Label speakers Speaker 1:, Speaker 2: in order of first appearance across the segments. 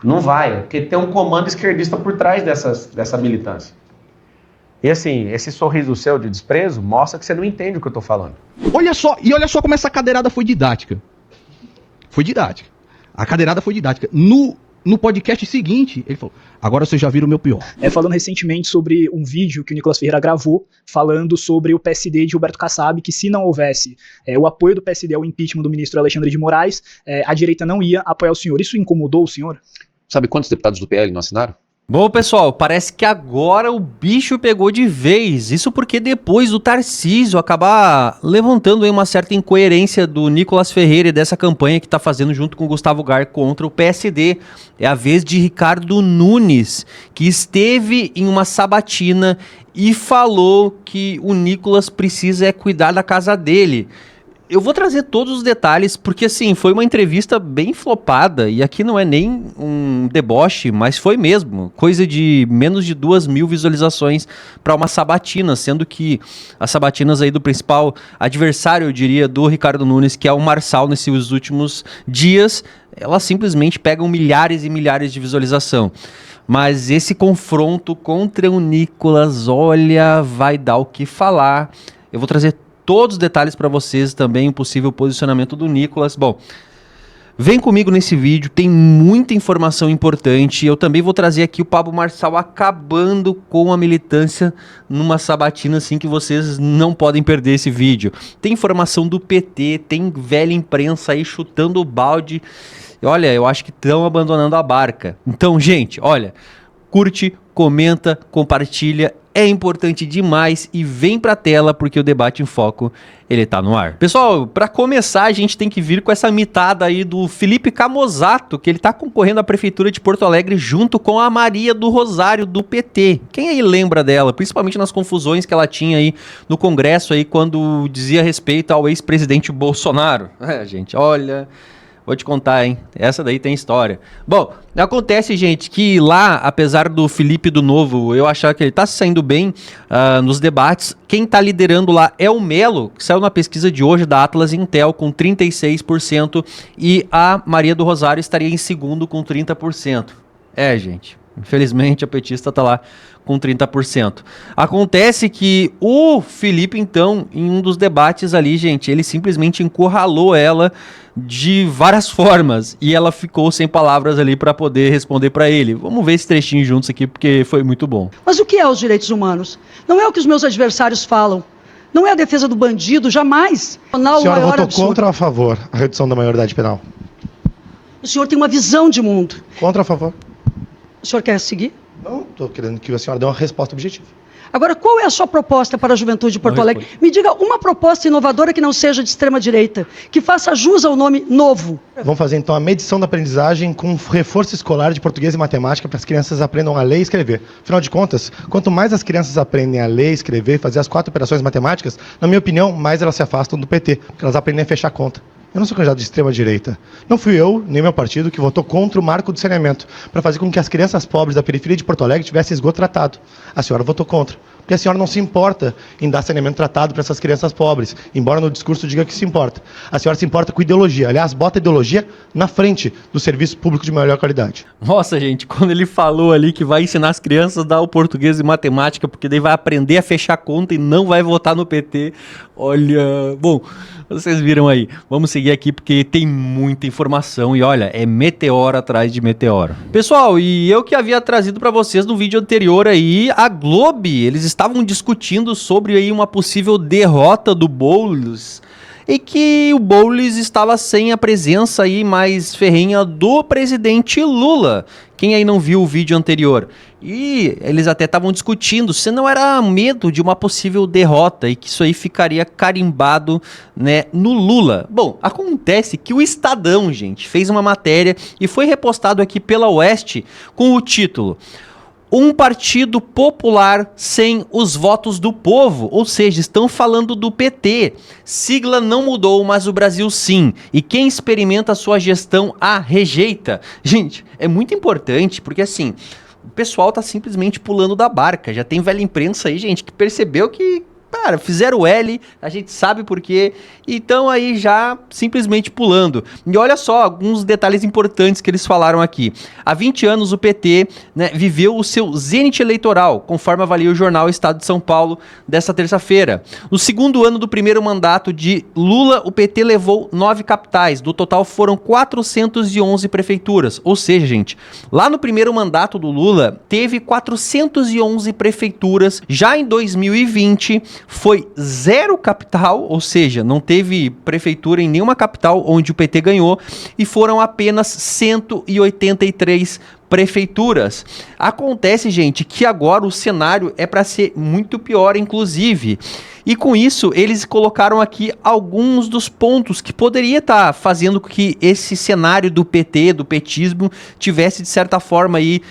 Speaker 1: Não vai, porque tem um comando esquerdista por trás dessa militância. E assim, esse sorriso seu de desprezo mostra que você não entende o que eu tô falando.
Speaker 2: Olha só como essa cadeirada foi didática. Foi didática. A cadeirada foi didática. No podcast seguinte, ele falou, agora vocês já viram o meu pior.
Speaker 3: Falando recentemente sobre um vídeo que o Nicolas Ferreira gravou, falando sobre o PSD de Gilberto Kassab, que se não houvesse o apoio do PSD ao impeachment do ministro Alexandre de Moraes, a direita não ia apoiar o senhor. Isso incomodou o senhor?
Speaker 4: Sabe quantos deputados do PL não assinaram?
Speaker 5: Bom, pessoal, parece que agora o bicho pegou de vez. Isso porque depois do Tarcísio acabar levantando aí uma certa incoerência do Nicolas Ferreira e dessa campanha que está fazendo junto com o Gustavo Gar contra o PSD. É a vez de Ricardo Nunes, que esteve em uma sabatina e falou que o Nicolas precisa cuidar da casa dele. Eu vou trazer todos os detalhes, porque assim, foi uma entrevista bem flopada, e aqui não é nem um deboche, mas foi mesmo, coisa de menos de 2.000 visualizações para uma sabatina, sendo que as sabatinas aí do principal adversário, eu diria, do Ricardo Nunes, que é o Marçal nesses últimos dias, elas simplesmente pegam milhares e milhares de visualização. Mas esse confronto contra o Nicolas, olha, vai dar o que falar. Eu vou trazer todos os detalhes para vocês, também o possível posicionamento do Nicolas. Bom, vem comigo nesse vídeo, tem muita informação importante. Eu também vou trazer aqui o Pablo Marçal acabando com a militância numa sabatina assim que vocês não podem perder esse vídeo. Tem informação do PT, tem velha imprensa aí chutando o balde. Olha, eu acho que estão abandonando a barca. Então, gente, olha, curte, comenta, compartilha. É importante demais e vem pra tela porque o Debate em Foco, ele tá no ar. Pessoal, pra começar a gente tem que vir com essa mitada aí do Felipe Camozzato, que ele tá concorrendo à Prefeitura de Porto Alegre junto com a Maria do Rosário, do PT. Quem aí lembra dela? Principalmente nas confusões que ela tinha aí no Congresso aí quando dizia respeito ao ex-presidente Bolsonaro. Gente, olha... Vou te contar, hein? Essa daí tem história. Bom, acontece, gente, que lá, apesar do Felipe do Novo, eu achar que ele tá se saindo bem nos debates, quem tá liderando lá é o Melo, que saiu na pesquisa de hoje da Atlas Intel com 36%, e a Maria do Rosário estaria em segundo com 30%. Gente, infelizmente a petista tá lá com 30%. Acontece que o Felipe, então, em um dos debates ali, gente, ele simplesmente encurralou ela de várias formas e ela ficou sem palavras ali para poder responder para ele. Vamos ver esse trechinho juntos aqui porque foi muito bom.
Speaker 6: Mas o que é os direitos humanos? Não é o que os meus adversários falam. Não é a defesa do bandido, jamais.
Speaker 7: A senhora votou contra ou a favor a redução da maioridade penal?
Speaker 6: O senhor tem uma visão de mundo.
Speaker 7: Contra ou a favor?
Speaker 6: O senhor quer seguir?
Speaker 7: Não, estou querendo que a senhora dê uma resposta objetiva.
Speaker 6: Agora, qual é a sua proposta para a juventude de Porto Alegre? Me diga uma proposta inovadora que não seja de extrema-direita, que faça jus ao nome novo.
Speaker 7: Vamos fazer, então, a medição da aprendizagem com reforço escolar de português e matemática para as crianças aprendam a ler e escrever. Afinal de contas, quanto mais as crianças aprendem a ler, escrever, fazer as 4 operações matemáticas, na minha opinião, mais elas se afastam do PT, porque elas aprendem a fechar conta. Eu não sou candidato de extrema-direita. Não fui eu, nem meu partido, que votou contra o marco do saneamento, para fazer com que as crianças pobres da periferia de Porto Alegre tivessem esgoto tratado. A senhora votou contra. Porque a senhora não se importa em dar saneamento tratado para essas crianças pobres, embora no discurso diga que se importa. A senhora se importa com ideologia. Aliás, bota a ideologia na frente do serviço público de melhor qualidade.
Speaker 5: Nossa, gente, quando ele falou ali que vai ensinar as crianças a dar o português e matemática, porque daí vai aprender a fechar conta e não vai votar no PT. Olha... Bom, vocês viram aí. Vamos seguir aqui porque tem muita informação e olha, é meteoro atrás de meteoro. Pessoal, e eu que havia trazido para vocês no vídeo anterior aí, a Globo, eles estavam discutindo sobre aí uma possível derrota do Boulos e que o Boulos estava sem a presença aí mais ferrenha do presidente Lula. Quem aí não viu o vídeo anterior? E eles até estavam discutindo se não era medo de uma possível derrota e que isso aí ficaria carimbado, né, no Lula. Bom, acontece que o Estadão, gente, fez uma matéria e foi repostado aqui pela Oeste com o título: Um partido popular sem os votos do povo. Ou seja, estão falando do PT. Sigla não mudou, mas o Brasil sim. E quem experimenta a sua gestão a rejeita. Gente, é muito importante, porque assim, o pessoal tá simplesmente pulando da barca. Já tem velha imprensa aí, gente, que percebeu que cara, fizeram o L, a gente sabe por quê, e estão aí já simplesmente pulando. E olha só alguns detalhes importantes que eles falaram aqui. Há 20 anos o PT, né, viveu o seu zênite eleitoral, conforme avalia o jornal Estado de São Paulo desta terça-feira. No segundo ano do primeiro mandato de Lula, o PT levou 9 capitais. Do total foram 411 prefeituras. Ou seja, gente, lá no primeiro mandato do Lula, teve 411 prefeituras. Já em 2020, foi 0 capital, ou seja, não teve prefeitura em nenhuma capital onde o PT ganhou, e foram apenas 183 prefeituras. Acontece, gente, que agora o cenário é para ser muito pior, inclusive. E com isso, eles colocaram aqui alguns dos pontos que poderia estar fazendo com que esse cenário do PT, do petismo, tivesse, de certa forma, aí,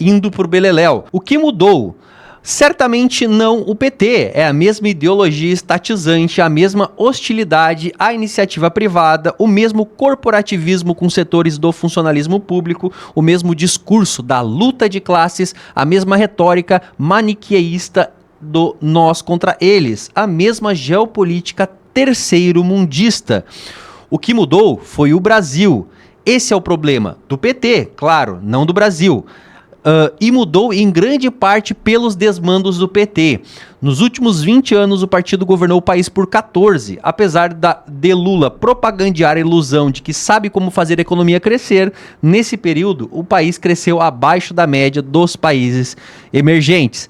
Speaker 5: indo por beleléu. O que mudou? Certamente não o PT, é a mesma ideologia estatizante, a mesma hostilidade à iniciativa privada, o mesmo corporativismo com setores do funcionalismo público, o mesmo discurso da luta de classes, a mesma retórica maniqueísta do nós contra eles, a mesma geopolítica terceiro-mundista. O que mudou foi o Brasil. Esse é o problema do PT, claro, não do Brasil. E mudou em grande parte pelos desmandos do PT. Nos últimos 20 anos, o partido governou o país por 14. Apesar de Lula propagandear a ilusão de que sabe como fazer a economia crescer, nesse período, o país cresceu abaixo da média dos países emergentes.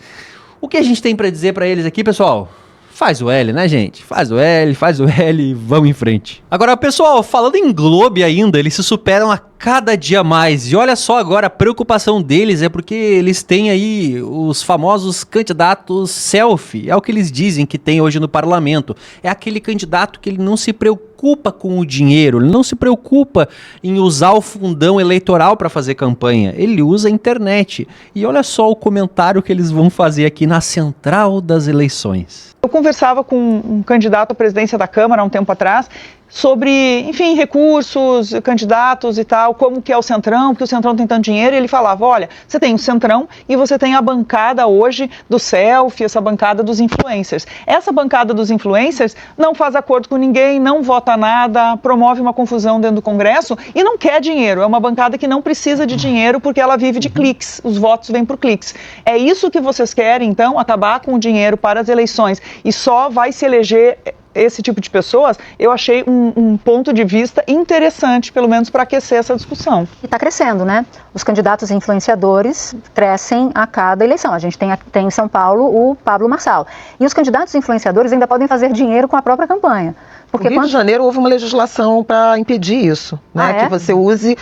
Speaker 5: O que a gente tem para dizer para eles aqui, pessoal? Faz o L, né, gente? Faz o L e vamos em frente. Agora, pessoal, falando em Globo ainda, eles se superam a cada dia mais. E olha só agora, a preocupação deles é porque eles têm aí os famosos candidatos selfie. É o que eles dizem que tem hoje no parlamento. É aquele candidato que ele não se preocupa com o dinheiro, ele não se preocupa em usar o fundão eleitoral para fazer campanha. Ele usa a internet. E olha só o comentário que eles vão fazer aqui na central das eleições.
Speaker 8: Eu conversava com um candidato à presidência da Câmara há um tempo atrás sobre, enfim, recursos, candidatos e tal, como que é o Centrão, porque o Centrão tem tanto dinheiro, e ele falava, olha, você tem o Centrão e você tem a bancada hoje do selfie, essa bancada dos influencers. Essa bancada dos influencers não faz acordo com ninguém, não vota nada, promove uma confusão dentro do Congresso e não quer dinheiro. É uma bancada que não precisa de dinheiro porque ela vive de cliques, os votos vêm por cliques. É isso que vocês querem, então, acabar com o dinheiro para as eleições e só vai se eleger esse tipo de pessoas? Eu achei um ponto de vista interessante, pelo menos para aquecer essa discussão.
Speaker 9: E está crescendo, né? Os candidatos influenciadores crescem a cada eleição. A gente tem em São Paulo o Pablo Marçal. E os candidatos influenciadores ainda podem fazer dinheiro com a própria campanha.
Speaker 10: Porque no Rio de Janeiro houve uma legislação para impedir isso, né? Que você use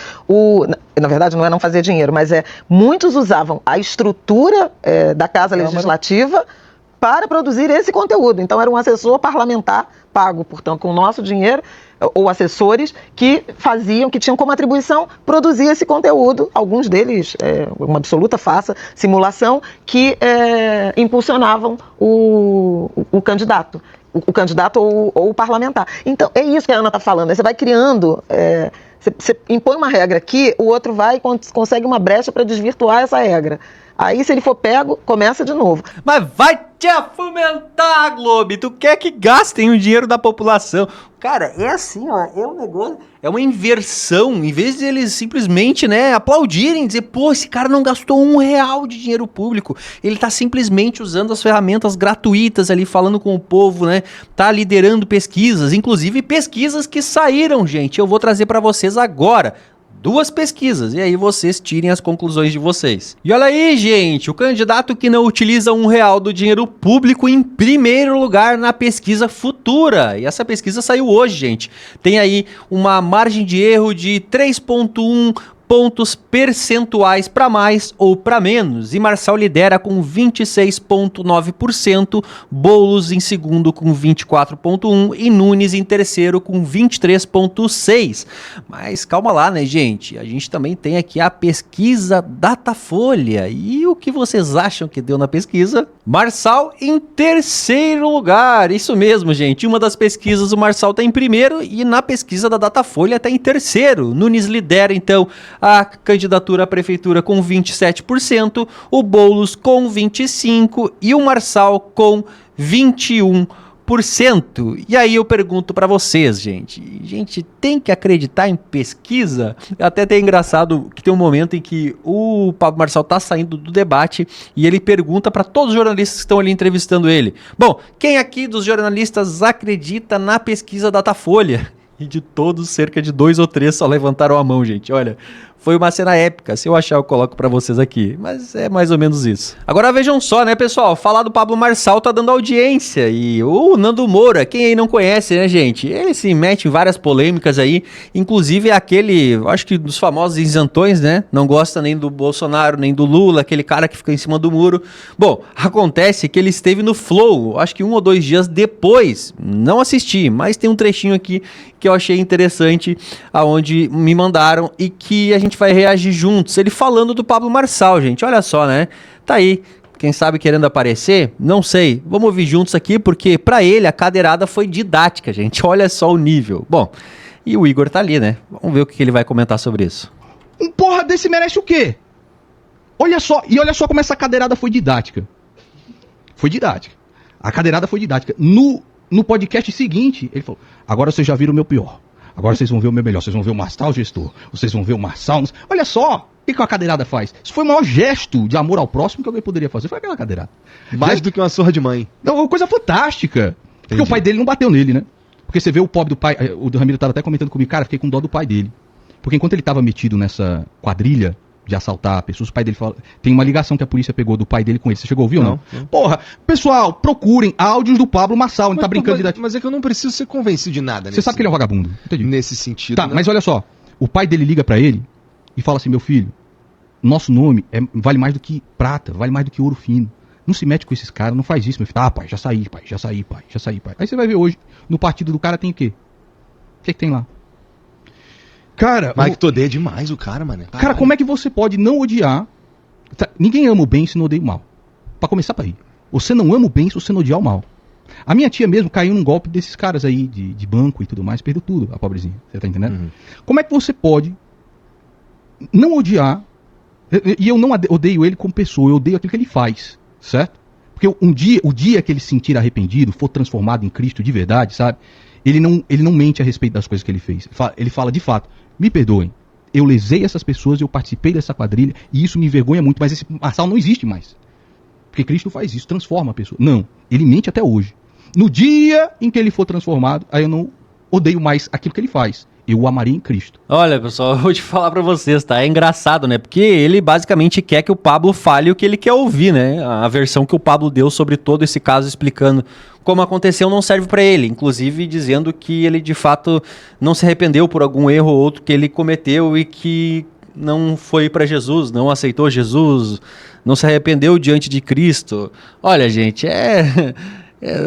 Speaker 10: na verdade não é não fazer dinheiro, mas muitos usavam a estrutura da Casa Legislativa para produzir esse conteúdo. Então era um assessor parlamentar pago, portanto, com o nosso dinheiro, ou assessores que tinham como atribuição produzir esse conteúdo, alguns deles, uma absoluta farsa, simulação, que impulsionavam o candidato. O candidato ou o parlamentar. Então, é isso que a Ana está falando. Aí você vai criando, você impõe uma regra aqui, o outro vai e consegue uma brecha para desvirtuar essa regra. Aí, se ele for pego, começa de novo.
Speaker 5: Mas vai te afumentar, Globo! Tu quer que gastem o dinheiro da população. Cara, é assim, ó, é um negócio, é uma inversão. Em vez de eles simplesmente, né, aplaudirem, dizer, pô, esse cara não gastou R$1 de dinheiro público. Ele tá simplesmente usando as ferramentas gratuitas ali, falando com o povo, né, tá liderando pesquisas, inclusive pesquisas que saíram, gente. Eu vou trazer pra vocês agora. 2 pesquisas, e aí vocês tirem as conclusões de vocês. E olha aí, gente, o candidato que não utiliza R$1 do dinheiro público em primeiro lugar na pesquisa Futura. E essa pesquisa saiu hoje, gente. Tem aí uma margem de erro de 3,1 pontos percentuais para mais ou para menos. E Marçal lidera com 26,9%, Boulos em segundo com 24,1% e Nunes em terceiro com 23,6%. Mas calma lá, né, gente? A gente também tem aqui a pesquisa Datafolha. E o que vocês acham que deu na pesquisa? Marçal em terceiro lugar. Isso mesmo, gente. Uma das pesquisas o Marçal está em primeiro e na pesquisa da Datafolha está em terceiro. Nunes lidera, então, a candidatura à prefeitura com 27%, o Boulos com 25% e o Marçal com 21%. E aí eu pergunto pra vocês, gente tem que acreditar em pesquisa? Até é engraçado que tem um momento em que o Pablo Marçal tá saindo do debate e ele pergunta pra todos os jornalistas que estão ali entrevistando ele: bom, quem aqui dos jornalistas acredita na pesquisa Datafolha? E de todos, cerca de 2 ou 3 só levantaram a mão, gente. Olha, foi uma cena épica. Se eu achar, eu coloco pra vocês aqui. Mas é mais ou menos isso. Agora vejam só, né, pessoal? Falar do Pablo Marçal tá dando audiência. E o Nando Moura, quem aí não conhece, né, gente? Ele se mete em várias polêmicas aí. Inclusive é aquele, acho que dos famosos isentões, né? Não gosta nem do Bolsonaro, nem do Lula. Aquele cara que fica em cima do muro. Bom, acontece que ele esteve no Flow, acho que 1 ou 2 dias depois. Não assisti, mas tem um trechinho aqui que eu achei interessante, aonde me mandaram e que a gente vai reagir juntos. Ele falando do Pablo Marçal, gente, olha só, né? Tá aí, quem sabe querendo aparecer? Não sei, vamos ouvir juntos aqui, porque pra ele a cadeirada foi didática, gente, olha só o nível. Bom, e o Igor tá ali, né? Vamos ver o que ele vai comentar sobre isso.
Speaker 2: Um porra desse merece o quê? Olha só como essa cadeirada foi didática. Foi didática. A cadeirada foi didática. No podcast seguinte, ele falou: agora vocês já viram o meu pior. Agora vocês vão ver o meu melhor. Vocês vão ver o Marçal gestor. Vocês vão ver o Marçal. Olha só o que a cadeirada faz. Isso foi o maior gesto de amor ao próximo que alguém poderia fazer. Foi aquela cadeirada.
Speaker 11: Mais do que uma surra de mãe.
Speaker 2: É uma coisa fantástica. Porque
Speaker 11: Entendi.
Speaker 2: o pai dele não bateu nele, né? Porque você vê o pobre do pai. O Ramiro estava até comentando comigo, cara, fiquei com dó do pai dele. Porque enquanto ele estava metido nessa quadrilha de assaltar pessoas, o pai dele fala, tem uma ligação que a polícia pegou do pai dele com ele. Você chegou a ouvir ou não? Porra, pessoal, procurem áudios do Pablo Marçal. Ele tá brincando de...
Speaker 11: Mas é que eu não preciso ser convencido de nada.
Speaker 2: Você sabe que ele é um vagabundo. Entendi.
Speaker 11: Nesse sentido.
Speaker 2: Tá,
Speaker 11: né?
Speaker 2: mas olha só. O pai dele liga pra ele e fala assim: meu filho, nosso nome vale mais do que prata, vale mais do que ouro fino. Não se mete com esses caras, não faz isso, meu filho. Ah, pai, já saí, pai. Aí você vai ver hoje, no partido do cara tem o quê? O que tem lá? Cara,
Speaker 11: Mike Todê é demais o cara, mano.
Speaker 2: Cara, como é que você pode não odiar? Ninguém ama o bem se não odeia o mal. Pra começar pra aí. Você não ama o bem se você não odiar o mal. A minha tia mesmo caiu num golpe desses caras aí, de banco e tudo mais, perdeu tudo, a pobrezinha. Você tá entendendo?
Speaker 11: Uhum.
Speaker 2: Como é que você pode não odiar? E eu não odeio ele como pessoa, eu odeio aquilo que ele faz, certo? Porque o dia que ele se sentir arrependido, for transformado em Cristo de verdade, sabe? Ele não mente a respeito das coisas que ele fez. Ele fala de fato: me perdoem, eu lesei essas pessoas, eu participei dessa quadrilha e isso me envergonha muito, mas esse Marçal não existe mais. Porque Cristo faz isso, transforma a pessoa. Não, ele mente até hoje. No dia em que ele for transformado, aí eu não odeio mais aquilo que ele faz. Eu o amarei em Cristo.
Speaker 5: Olha, pessoal, eu vou te falar pra vocês, tá? É engraçado, né? Porque ele basicamente quer que o Pablo fale o que ele quer ouvir, né? A versão que o Pablo deu sobre todo esse caso, explicando como aconteceu, não serve pra ele. Inclusive dizendo que ele, de fato, não se arrependeu por algum erro ou outro que ele cometeu e que não foi pra Jesus, não aceitou Jesus, não se arrependeu diante de Cristo. Olha, gente,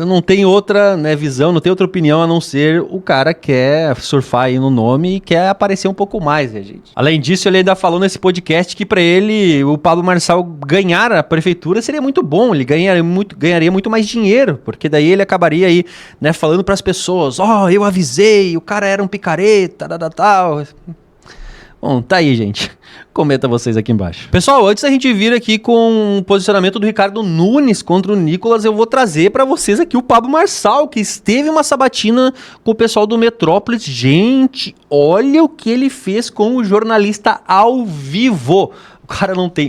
Speaker 5: não tem outra, né, visão, não tem outra opinião a não ser o cara quer surfar aí no nome e quer aparecer um pouco mais, né, gente? Além disso, ele ainda falou nesse podcast que pra ele, o Pablo Marçal ganhar a prefeitura seria muito bom, ele ganharia muito mais dinheiro, porque daí ele acabaria aí, né, falando pras pessoas: eu avisei, o cara era um picareta, tal. Bom, tá aí, gente. Comenta vocês aqui embaixo. Pessoal, antes da gente vir aqui com o posicionamento do Ricardo Nunes contra o Nicolas, eu vou trazer pra vocês aqui o Pablo Marçal, que esteve uma sabatina com o pessoal do Metrópolis. Gente, olha o que ele fez com o jornalista ao vivo.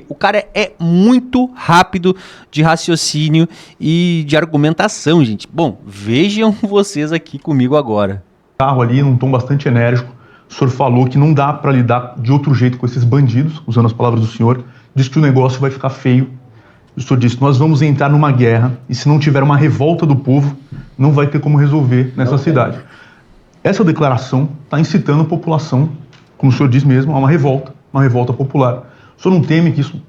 Speaker 5: O cara é muito rápido de raciocínio e de argumentação, gente. Bom, vejam vocês aqui comigo agora.
Speaker 12: Carro ali, num tom bastante enérgico. O senhor falou que não dá para lidar de outro jeito com esses bandidos, usando as palavras do senhor. Disse que o negócio vai ficar feio. O senhor disse: nós vamos entrar numa guerra e se não tiver uma revolta do povo, não vai ter como resolver nessa cidade. Essa declaração está incitando a população, como o senhor diz mesmo, a uma revolta popular. O senhor não teme que isso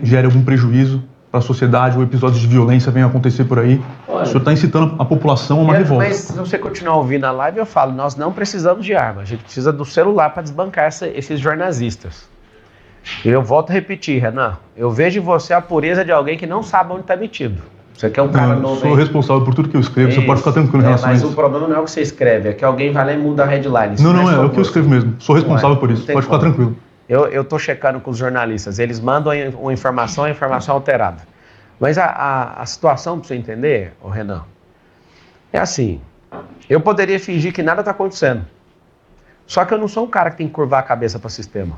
Speaker 12: gere algum prejuízo para a sociedade ou episódios de violência venham acontecer por aí? Olha, o senhor está incitando a população a uma revolta.
Speaker 1: Mas se você continuar ouvindo a live, eu falo: nós não precisamos de arma, a gente precisa do celular para desbancar esses jornalistas. E eu volto a repetir, Renan, eu vejo em você a pureza de alguém que não sabe onde está metido. Você quer um cara novo.
Speaker 12: Eu sou responsável por tudo que eu escrevo, você pode ficar tranquilo em relação a isso.
Speaker 1: Mas o problema não é o que você escreve, é que alguém vai lá e muda a headline.
Speaker 12: Não, é o que eu escrevo mesmo. Sou responsável por isso, pode ficar tranquilo.
Speaker 1: eu tô checando com os jornalistas, eles mandam uma informação, a informação alterada. Mas a situação, para você entender, ô Renan, é assim, eu poderia fingir que nada está acontecendo. Só que eu não sou um cara que tem que curvar a cabeça para o sistema.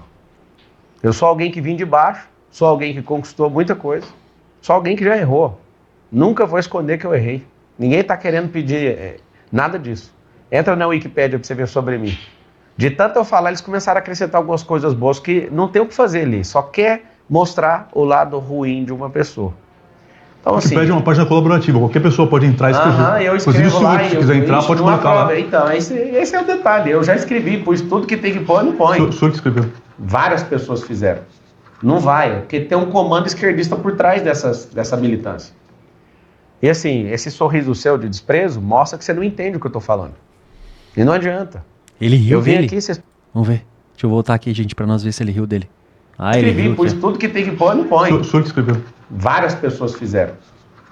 Speaker 1: Eu sou alguém que vim de baixo, sou alguém que conquistou muita coisa, sou alguém que já errou. Nunca vou esconder que eu errei. Ninguém está querendo pedir nada disso. Entra na Wikipédia para você ver sobre mim. De tanto eu falar, eles começaram a acrescentar algumas coisas boas que não tem o que fazer ali. Só quer mostrar o lado ruim de uma pessoa. Então,
Speaker 12: assim, Wikipédia é uma página colaborativa. Qualquer pessoa pode entrar e escrever.
Speaker 1: Eu escrevo lá.
Speaker 12: Se quiser entrar, pode colocar lá.
Speaker 1: Então, esse é o detalhe. Eu já escrevi, pus tudo que tem que pôr, não põe.
Speaker 12: O senhor que escreveu.
Speaker 1: Várias pessoas fizeram. Não vai, porque tem um comando esquerdista por trás dessa militância. E assim, esse sorriso seu de desprezo mostra que você não entende o que eu tô falando. E não adianta.
Speaker 5: Ele riu
Speaker 1: eu vim
Speaker 5: dele?
Speaker 1: Aqui, vocês...
Speaker 5: Vamos ver. Deixa eu voltar aqui, gente, pra nós ver se ele riu dele.
Speaker 1: Escrevi, pus tudo que tem que pôr, não põe.
Speaker 12: O senhor que escreveu.
Speaker 1: Várias pessoas fizeram.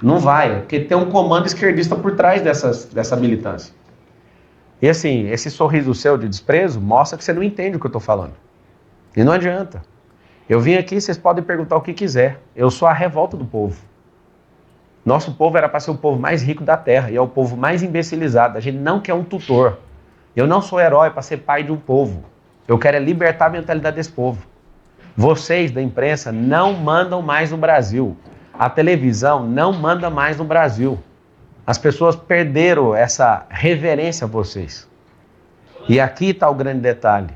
Speaker 1: Não vai, porque tem um comando esquerdista por trás dessa militância. E assim, esse sorriso seu de desprezo mostra que você não entende o que eu tô falando. E não adianta. Eu vim aqui, vocês podem perguntar o que quiser. Eu sou a revolta do povo. Nosso povo era para ser o povo mais rico da terra e é o povo mais imbecilizado. A gente não quer um tutor. Eu não sou herói para ser pai de um povo. Eu quero é libertar a mentalidade desse povo. Vocês da imprensa não mandam mais no Brasil. A televisão não manda mais no Brasil. As pessoas perderam essa reverência a vocês. E aqui está o grande detalhe.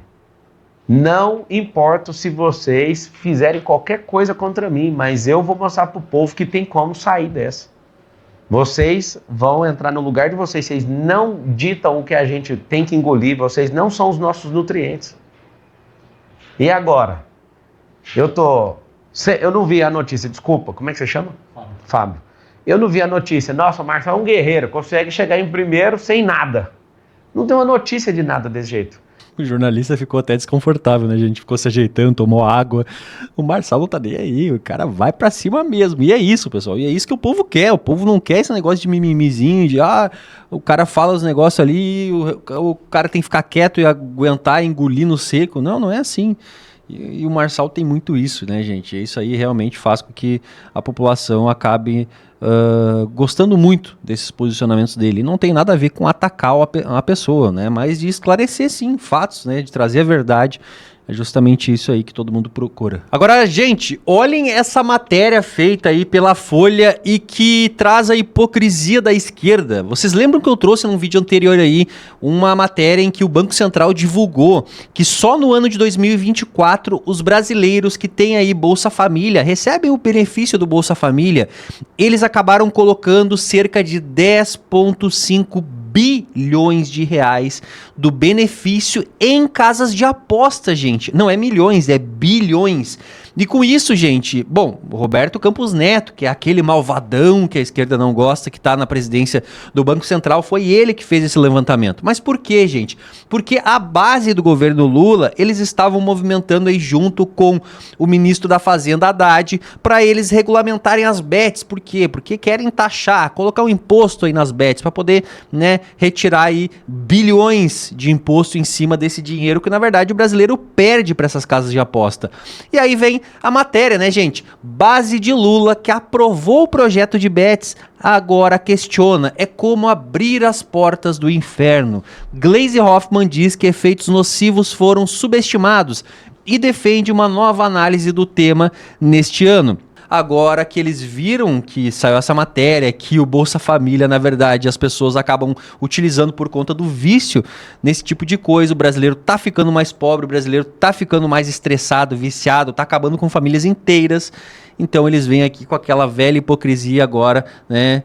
Speaker 1: Não importa se vocês fizerem qualquer coisa contra mim, mas eu vou mostrar para o povo que tem como sair dessa. Vocês vão entrar no lugar de vocês, vocês não ditam o que a gente tem que engolir, vocês não são os nossos nutrientes. E agora? Eu não vi a notícia, desculpa, como é que você chama? Fábio. Eu não vi a notícia, nossa, o Marcelo é um guerreiro, consegue chegar em primeiro sem nada. Não tem uma notícia de nada desse jeito.
Speaker 5: O jornalista ficou até desconfortável, né? A gente ficou se ajeitando, tomou água. O Marcelo não tá nem aí, o cara vai pra cima mesmo. E é isso, pessoal. E é isso que o povo quer. O povo não quer esse negócio de mimimizinho, de o cara fala os negócios ali, o cara tem que ficar quieto e aguentar, engolir no seco. Não, não é assim. E o Marçal tem muito isso, né, gente? Isso aí realmente faz com que a população acabe gostando muito desses posicionamentos dele. Não tem nada a ver com atacar a pessoa, né? Mas de esclarecer, sim, fatos, né? De trazer a verdade. É justamente isso aí que todo mundo procura. Agora, gente, olhem essa matéria feita aí pela Folha e que traz a hipocrisia da esquerda. Vocês lembram que eu trouxe num vídeo anterior aí uma matéria em que o Banco Central divulgou que só no ano de 2024 os brasileiros que têm aí Bolsa Família, recebem o benefício do Bolsa Família, eles acabaram colocando cerca de 10,5 bilhões de reais do benefício em casas de aposta, gente. Não é milhões, é bilhões. E com isso, gente, bom, o Roberto Campos Neto, que é aquele malvadão que a esquerda não gosta, que tá na presidência do Banco Central, foi ele que fez esse levantamento. Mas por quê, gente? Porque a base do governo Lula, eles estavam movimentando aí junto com o ministro da Fazenda, Haddad, para eles regulamentarem as bets. Por quê? Porque querem taxar, colocar um imposto aí nas bets, para poder, né, retirar aí bilhões de imposto em cima desse dinheiro que, na verdade, o brasileiro perde para essas casas de aposta. E aí vem a matéria, né, gente? Base de Lula, que aprovou o projeto de bets, agora questiona. É como abrir as portas do inferno. Gleisi Hoffmann diz que efeitos nocivos foram subestimados e defende uma nova análise do tema neste ano. Agora que eles viram que saiu essa matéria, que o Bolsa Família, na verdade, as pessoas acabam utilizando por conta do vício nesse tipo de coisa, o brasileiro tá ficando mais pobre, o brasileiro tá ficando mais estressado, viciado, tá acabando com famílias inteiras. Então eles vêm aqui com aquela velha hipocrisia agora, né?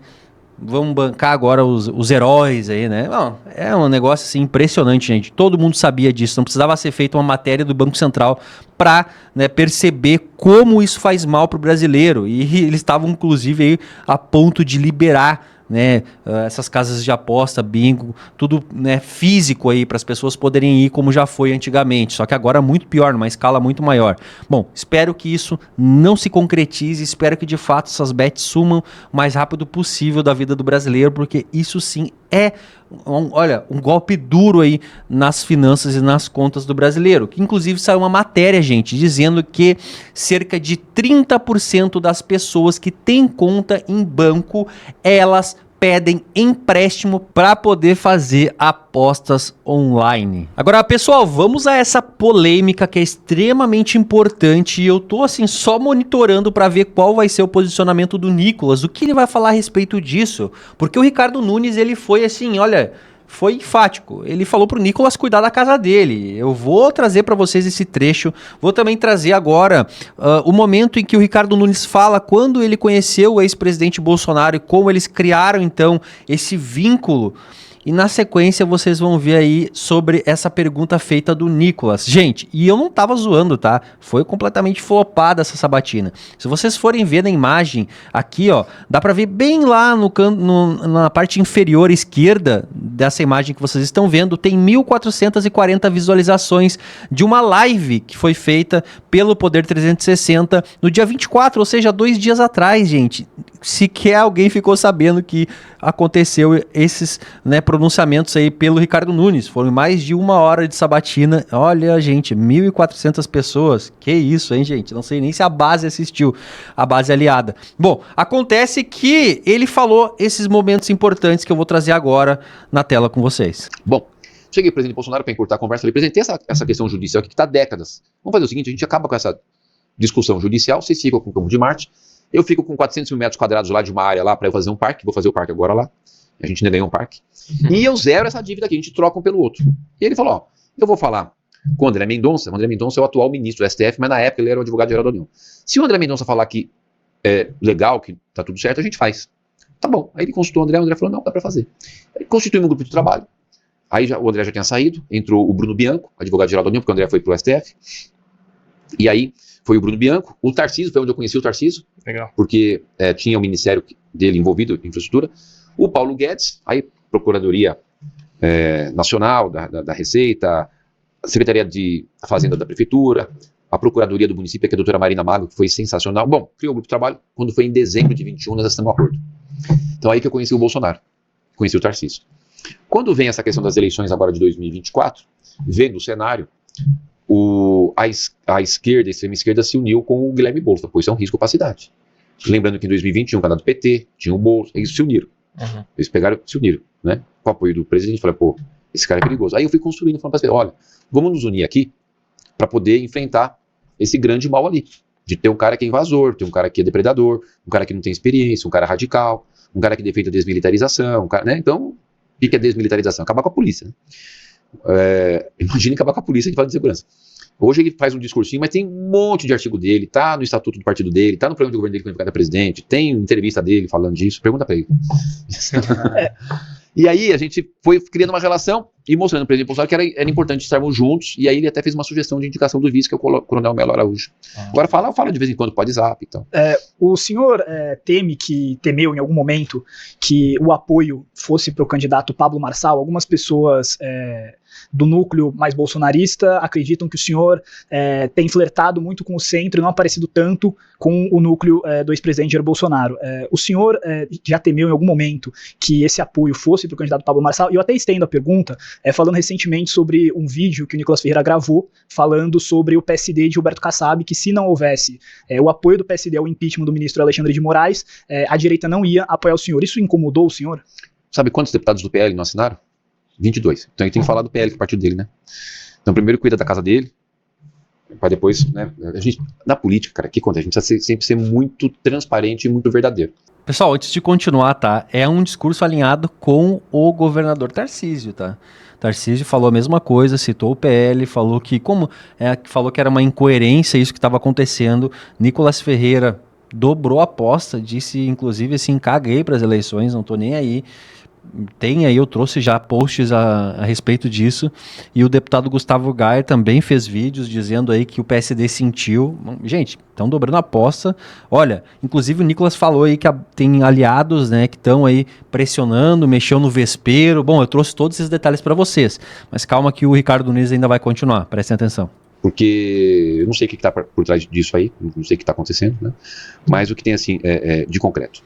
Speaker 5: Vamos bancar agora os heróis aí, né? Bom, é um negócio assim impressionante, gente. Todo mundo sabia disso. Não precisava ser feita uma matéria do Banco Central para, né, perceber como isso faz mal para o brasileiro. E eles estavam, inclusive, aí, a ponto de liberar, né, essas casas de aposta, bingo, tudo, né, físico aí para as pessoas poderem ir como já foi antigamente, só que agora muito pior, numa escala muito maior. Bom, espero que isso não se concretize, espero que de fato essas bets sumam o mais rápido possível da vida do brasileiro, porque isso sim é um golpe duro aí nas finanças e nas contas do brasileiro. Que inclusive saiu uma matéria, gente, dizendo que cerca de 30% das pessoas que têm conta em banco, elas pedem empréstimo para poder fazer apostas online. Agora, pessoal, vamos a essa polêmica que é extremamente importante e eu tô assim só monitorando para ver qual vai ser o posicionamento do Nicolas, o que ele vai falar a respeito disso, porque o Ricardo Nunes, ele foi assim, olha, foi enfático. Ele falou pro Nicolas cuidar da casa dele. Eu vou trazer para vocês esse trecho. Vou também trazer agora o momento em que o Ricardo Nunes fala quando ele conheceu o ex-presidente Bolsonaro e como eles criaram, então, esse vínculo. E na sequência vocês vão ver aí sobre essa pergunta feita do Nicolas. Gente, e eu não tava zoando, tá? Foi completamente flopada essa sabatina. Se vocês forem ver na imagem, aqui ó, dá pra ver bem lá na parte inferior esquerda dessa imagem que vocês estão vendo, tem 1.440 visualizações de uma live que foi feita pelo Poder 360 no dia 24, ou seja, 2 dias atrás, gente. Sequer alguém ficou sabendo que aconteceu esses, né, pronunciamentos aí pelo Ricardo Nunes. Foram mais de 1 hora de sabatina. Olha, gente, 1.400 pessoas. Que isso, hein, gente? Não sei nem se a base assistiu, a base aliada. Bom, acontece que ele falou esses momentos importantes que eu vou trazer agora na tela com vocês.
Speaker 4: Bom, cheguei pro presidente Bolsonaro para encurtar a conversa. Falei, presidente, tem essa questão judicial aqui que está há décadas. Vamos fazer o seguinte, a gente acaba com essa discussão judicial, vocês ficam com o Campo de Marte, eu fico com 400 mil metros quadrados lá de uma área lá para eu fazer um parque, vou fazer o parque agora lá, a gente ainda ganhou um parque, e eu zero essa dívida aqui, a gente troca um pelo outro. E ele falou, ó, eu vou falar com o André Mendonça, é o atual ministro do STF, mas na época ele era o advogado-geral da União. Se o André Mendonça falar que é legal, que tá tudo certo, a gente faz. Tá bom, aí ele consultou o André falou, não, dá para fazer. Aí constituímos um grupo de trabalho, aí o André já tinha saído, entrou o Bruno Bianco, advogado-geral da União, porque o André foi pro STF, e aí foi o Bruno Bianco, o Tarcísio, foi onde eu conheci o Tarcísio, legal, porque tinha o ministério dele envolvido em infraestrutura, o Paulo Guedes, aí Procuradoria Nacional da Receita, a Secretaria de Fazenda da Prefeitura, a Procuradoria do município, que é a doutora Marina Mago, que foi sensacional. Bom, criou o grupo de trabalho, quando foi em dezembro de 21, nós estamos no acordo. Então aí que eu conheci o Bolsonaro, conheci o Tarcísio. Quando vem essa questão das eleições agora de 2024, vendo o cenário, a esquerda, a extrema esquerda se uniu com o Guilherme Boulos, pois é um risco para a cidade. Lembrando que em 2021, o candidato do PT, tinha o Boulos, eles se uniram. Uhum. Eles pegaram, se uniram, né? Com o apoio do presidente, falaram, pô, esse cara é perigoso. Aí eu fui construindo, falando para as pessoas, olha, vamos nos unir aqui para poder enfrentar esse grande mal ali. De ter um cara que é invasor, ter um cara que é depredador, um cara que não tem experiência, um cara radical, um cara que defende a desmilitarização, um cara, né? Então, o que é desmilitarização? Acabar com a polícia, né? Imagine acabar com a polícia que fala de segurança. Hoje ele faz um discursinho, mas tem um monte de artigo dele, tá no estatuto do partido dele, tá no programa de governo dele quando ele ficar presidente, tem entrevista dele falando disso, pergunta pra ele. E aí a gente foi criando uma relação e mostrando pro presidente Bolsonaro que era importante estarmos juntos, e aí ele até fez uma sugestão de indicação do vice, que é o Coronel Melo Araújo. Agora fala de vez em quando, pode zap e tal.
Speaker 3: O senhor temeu em algum momento que o apoio fosse para o candidato Pablo Marçal? Algumas pessoas do núcleo mais bolsonarista acreditam que o senhor tem flertado muito com o centro e não aparecido tanto com o núcleo do ex-presidente Jair Bolsonaro. O senhor já temeu em algum momento que esse apoio fosse para o candidato Pablo Marçal? E eu até estendo a pergunta, falando recentemente sobre um vídeo que o Nicolas Ferreira gravou, falando sobre o PSD de Gilberto Kassab, que se não houvesse o apoio do PSD ao impeachment do ministro Alexandre de Moraes, a direita não ia apoiar o senhor. Isso incomodou o senhor?
Speaker 4: Sabe quantos deputados do PL não assinaram? 22. Então a gente tem que falar do PL, que é o partido dele, né? Então primeiro cuida da casa dele, para depois, né? A gente, na política, cara, que conta? A gente precisa sempre ser muito transparente e muito verdadeiro.
Speaker 5: Pessoal, antes de continuar, tá? É um discurso alinhado com o governador Tarcísio, tá? Tarcísio falou a mesma coisa, citou o PL, falou que falou que era uma incoerência isso que estava acontecendo. Nicolas Ferreira dobrou a aposta, disse inclusive assim, caguei para as eleições, não tô nem aí. Tem aí, eu trouxe já posts a respeito disso, e o deputado Gustavo Gayer também fez vídeos dizendo aí que o PSD sentiu. Gente, estão dobrando a aposta. Olha, inclusive o Nicolas falou aí que tem aliados, né, que estão aí pressionando, mexeu no vespeiro. Bom, eu trouxe todos esses detalhes para vocês, mas calma que o Ricardo Nunes ainda vai continuar, prestem atenção.
Speaker 4: Porque eu não sei o que está por trás disso aí, não sei o que está acontecendo, né? Mas o que tem assim de concreto.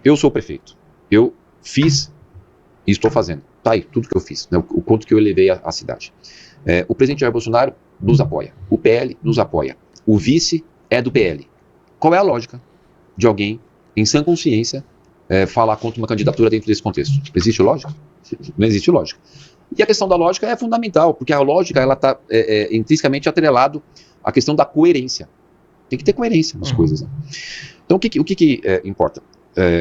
Speaker 4: Eu sou o prefeito, eu fiz E estou fazendo. Tá aí, tudo que eu fiz, né? O quanto que eu elevei a cidade. O presidente Jair Bolsonaro nos apoia. O PL nos apoia. O vice é do PL. Qual é a lógica de alguém, em sã consciência, falar contra uma candidatura dentro desse contexto? Existe lógica? Não existe lógica. E a questão da lógica é fundamental, porque a lógica está intrinsecamente atrelado à questão da coerência. Tem que ter coerência nas coisas. Né? Então, o que importa?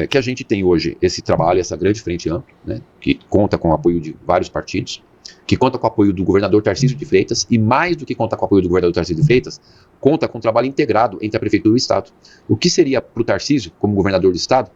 Speaker 4: Que a gente tem hoje esse trabalho, essa grande frente ampla, né, que conta com o apoio de vários partidos, que conta com o apoio do governador Tarcísio de Freitas, e mais do que conta com o apoio do governador Tarcísio de Freitas, conta com um trabalho integrado entre a Prefeitura e o Estado. O que seria para o Tarcísio, como governador do Estado,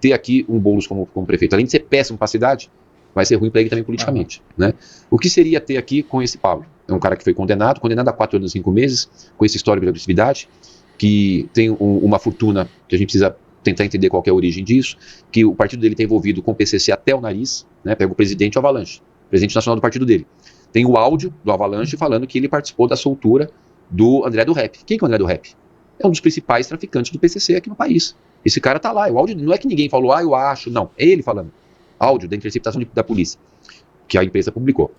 Speaker 4: ter aqui um Boulos como prefeito? Além de ser péssimo para a cidade, vai ser ruim para ele também politicamente. Né? O que seria ter aqui com esse Pablo? É um cara que foi condenado a 4 anos e 5 meses, com esse histórico de agressividade, que tem uma fortuna que a gente precisa tentar entender qual que é a origem disso, que o partido dele está envolvido com o PCC até o nariz, né? Pega o presidente Avalanche, presidente nacional do partido dele. Tem o áudio do Avalanche falando que ele participou da soltura do André do Rap. Quem que é o André do Rap? É um dos principais traficantes do PCC aqui no país. Esse cara tá lá, o áudio não é que ninguém falou, eu acho, não, é ele falando. Áudio da interceptação da polícia, que a imprensa publicou.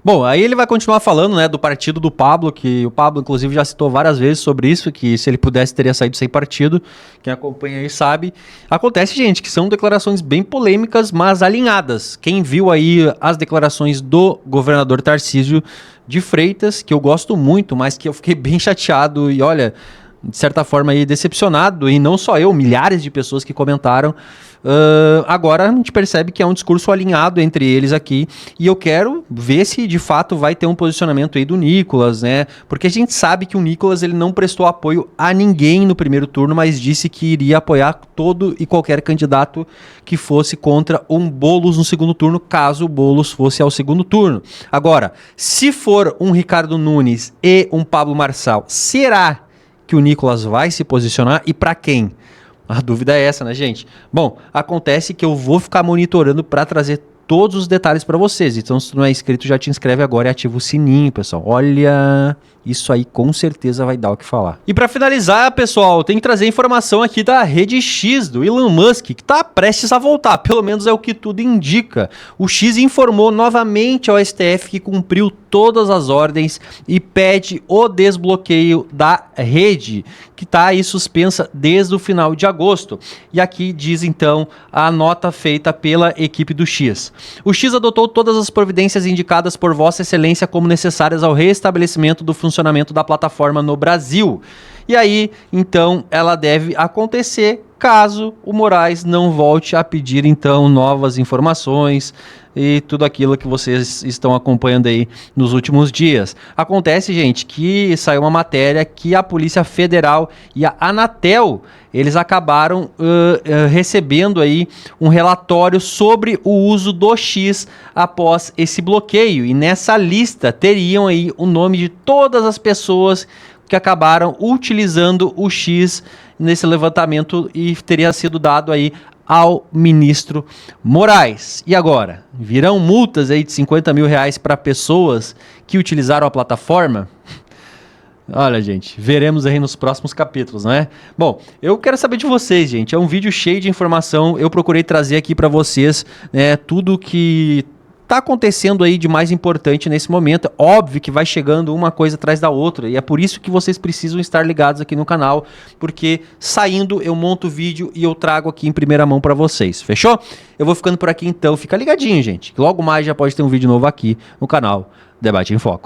Speaker 5: Bom, aí ele vai continuar falando, né, do partido do Pablo, que o Pablo, inclusive, já citou várias vezes sobre isso, que se ele pudesse teria saído sem partido. Quem acompanha aí sabe. Acontece, gente, que são declarações bem polêmicas, mas alinhadas. Quem viu aí as declarações do governador Tarcísio de Freitas, que eu gosto muito, mas que eu fiquei bem chateado e, olha, de certa forma aí decepcionado, e não só eu, milhares de pessoas que comentaram. Agora a gente percebe que é um discurso alinhado entre eles aqui, e eu quero ver se de fato vai ter um posicionamento aí do Nicolas, né? Porque a gente sabe que o Nicolas ele não prestou apoio a ninguém no primeiro turno, mas disse que iria apoiar todo e qualquer candidato que fosse contra um Boulos no segundo turno, caso o Boulos fosse ao segundo turno. Agora, se for um Ricardo Nunes e um Pablo Marçal, será que o Nicolas vai se posicionar e para quem? A dúvida é essa, né, gente? Bom, acontece que eu vou ficar monitorando para trazer todos os detalhes para vocês. Então, se tu não é inscrito, já te inscreve agora e ativa o sininho, pessoal. Olha, isso aí com certeza vai dar o que falar. E para finalizar, pessoal, tem que trazer informação aqui da Rede X, do Elon Musk, que está prestes a voltar. Pelo menos é o que tudo indica. O X informou novamente ao STF que cumpriu todas as ordens e pede o desbloqueio da rede, que está aí suspensa desde o final de agosto. E aqui diz então a nota feita pela equipe do X. O X adotou todas as providências indicadas por Vossa Excelência como necessárias ao restabelecimento do funcionamento da plataforma no Brasil. E aí, então, ela deve acontecer caso o Moraes não volte a pedir, então, novas informações e tudo aquilo que vocês estão acompanhando aí nos últimos dias. Acontece, gente, que saiu uma matéria que a Polícia Federal e a Anatel, eles acabaram recebendo aí um relatório sobre o uso do X após esse bloqueio. E nessa lista teriam aí o nome de todas as pessoas que acabaram utilizando o X nesse levantamento e teria sido dado aí ao ministro Moraes. E agora? Virão multas aí de R$50 mil para pessoas que utilizaram a plataforma? Olha, gente, veremos aí nos próximos capítulos, né? Bom, eu quero saber de vocês, gente. É um vídeo cheio de informação. Eu procurei trazer aqui para vocês, né, tudo que tá acontecendo aí de mais importante nesse momento. Óbvio que vai chegando uma coisa atrás da outra, e é por isso que vocês precisam estar ligados aqui no canal, porque saindo eu monto o vídeo e eu trago aqui em primeira mão para vocês, fechou? Eu vou ficando por aqui então, fica ligadinho, gente, logo mais já pode ter um vídeo novo aqui no canal Debate em Foco.